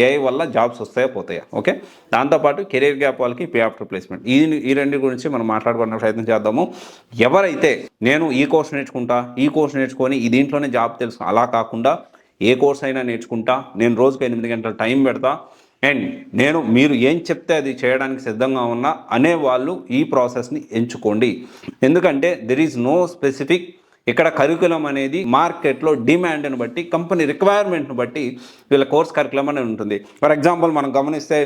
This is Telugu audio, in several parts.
ఏఐ వల్ల జాబ్స్ వస్తాయా పోతాయా. ఓకే, దాంతోపాటు కెరీర్ గ్యాప్ వాళ్ళకి పే ఆఫ్టర్ ప్లేస్మెంట్, ఈ రెండు గురించి మనం మాట్లాడుకునే ప్రయత్నం చేద్దాము. ఎవరైతే నేను ఈ కోర్స్ నేర్చుకుంటా, ఈ కోర్స్ నేర్చుకొని దీంట్లోనే జాబ్ తెలుసు అలా కాకుండా ఏ కోర్స్ అయినా నేర్చుకుంటా, నేను రోజుకు 8 గంటల టైం పెడతా అండ్ మీరు ఏం చెప్తే అది చేయడానికి సిద్ధంగా ఉన్నా అనేవాళ్ళు ఈ ప్రాసెస్ని ఎంచుకోండి. ఎందుకంటే దెర్ ఈజ్ నో స్పెసిఫిక్ ఇక్కడ కరికులం అనేది మార్కెట్లో డిమాండ్ని బట్టి, కంపెనీ రిక్వైర్మెంట్ని బట్టి వీళ్ళ కోర్స్ కరికులం అనేది ఉంటుంది. ఫర్ ఎగ్జాంపుల్ మనం గమనిస్తే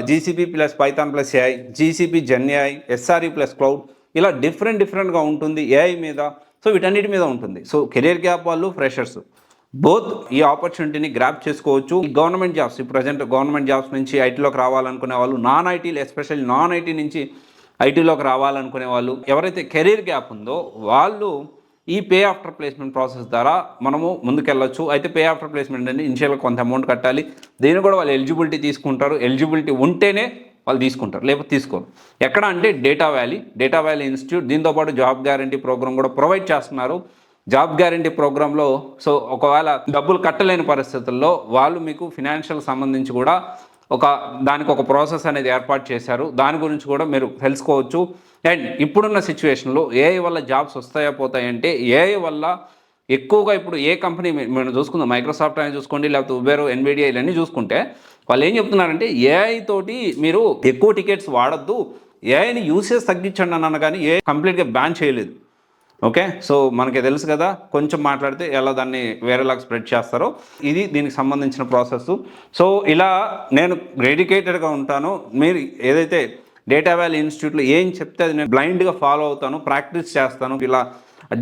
GCP plus Python plus AI, GCP Gen AI, SRE plus cloud, ఇలా డిఫరెంట్గా ఉంటుంది ఏఐ మీద. సో వీటన్నిటి మీద ఉంటుంది. సో కెరీర్ గ్యాప్ వాళ్ళు, ఫ్రెషర్స్ బోత్ ఈ ఆపర్చునిటీని గ్రాప్ చేసుకోవచ్చు. ఈ గవర్నమెంట్ జాబ్స్, ఈ ప్రజెంట్ గవర్నమెంట్ జాబ్స్ నుంచి ఐటీలోకి రావాలనుకునే వాళ్ళు, నాన్ ఐటీలు ఎస్పెషల్లీ నాన్ ఐటీ నుంచి ఐటీలోకి రావాలనుకునే వాళ్ళు, ఎవరైతే కెరీర్ గ్యాప్ ఉందో వాళ్ళు ఈ పే ఆఫ్టర్ ప్లేస్మెంట్ ప్రాసెస్ ద్వారా మనము ముందుకెళ్ళొచ్చు. అయితే పే ఆఫ్టర్ ప్లేస్మెంట్ అనేది ఇనిషియల్గా కొంత అమౌంట్ కట్టాలి. దీన్ని కూడా వాళ్ళు ఎలిజిబిలిటీ తీసుకుంటారు. ఎలిజిబిలిటీ ఉంటేనే వాళ్ళు తీసుకుంటారు, లేకపోతే తీసుకోరు. ఎక్కడ అంటే డేటా వ్యాలీ ఇన్స్టిట్యూట్, దీంతోపాటు జాబ్ గ్యారంటీ ప్రోగ్రామ్ కూడా ప్రొవైడ్ చేస్తున్నారు. జాబ్ గ్యారంటీ ప్రోగ్రాంలో సో ఒకవేళ డబ్బులు కట్టలేని పరిస్థితుల్లో వాళ్ళు మీకు ఫినాన్షియల్ సంబంధించి కూడా దానికి ఒక ప్రాసెస్ అనేది ఏర్పాటు చేశారు. దాని గురించి కూడా మీరు తెలుసుకోవచ్చు. అండ్ ఇప్పుడున్న సిచ్యువేషన్లో ఏఐ వల్ల జాబ్స్ వస్తాయా పోతాయంటే, ఏఐ వల్ల ఎక్కువగా ఇప్పుడు ఏ కంపెనీ మనం చూసుకుందాం, మైక్రోసాఫ్ట్ అని చూసుకోండి, లేకపోతే ఉబెర్, ఎన్విడియా, ఇవన్నీ చూసుకుంటే వాళ్ళు ఏం చెప్తున్నారంటే ఏఐ తోటి మీరు ఎక్కువ టికెట్స్ వాడద్దు, ఏఐని యూసేజ్ తగ్గించండి అన్నాను, కానీ ఏఐ కంప్లీట్గా బ్యాన్ చేయలేదు. ఓకే, సో మనకి తెలుసు కదా, కొంచెం మాట్లాడితే ఎలా దాన్ని వేరేలాగా స్ప్రెడ్ చేస్తారో, ఇది దీనికి సంబంధించిన ప్రాసెస్. సో ఇలా నేను డెడికేటెడ్గా ఉంటాను. మీరు ఏదైతే డేటా వ్యాలీ ఇన్స్టిట్యూట్లో ఏం చెప్తే అది నేను బ్లైండ్గా ఫాలో అవుతాను, ప్రాక్టీస్ చేస్తాను. ఇలా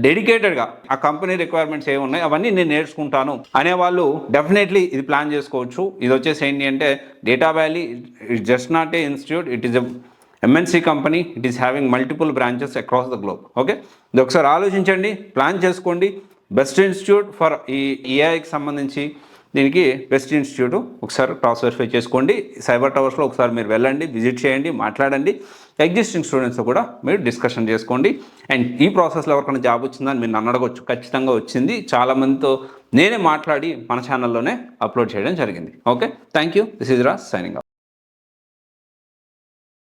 డెడికేటెడ్గా ఆ కంపెనీ రిక్వైర్మెంట్స్ ఏమి ఉన్నాయి అవన్నీ నేను నేర్చుకుంటాను అనేవాళ్ళు డెఫినెట్లీ ఇది ప్లాన్ చేసుకోవచ్చు. ఇది వచ్చేసి ఏంటి అంటే, data valley it's just not a institute, it is a MNC company, it is having multiple branches across the globe. Okay, ఇది ఒకసారి ఆలోచించండి, ప్లాన్ చేసుకోండి. బెస్ట్ ఇన్స్టిట్యూట్ ఫర్ ఈ ఏఐకి సంబంధించి దీనికి బెస్ట్ ఇన్స్టిట్యూట్ ఒకసారి క్రాస్ వెరిఫై చేసుకోండి. సైబర్ టవర్స్లో ఒకసారి మీరు వెళ్ళండి, విజిట్ చేయండి, మాట్లాడండి. ఎగ్జిస్టింగ్ స్టూడెంట్స్తో కూడా మీరు డిస్కషన్ చేసుకోండి. అండ్ ఈ ప్రాసెస్లో ఎవరికైనా జాబ్ వచ్చిందని మీరు నన్ను అడగొచ్చు. ఖచ్చితంగా వచ్చింది. చాలామందితో నేనే మాట్లాడి మన ఛానల్లోనే అప్లోడ్ చేయడం జరిగింది. Okay, thank you. This is Raj signing off.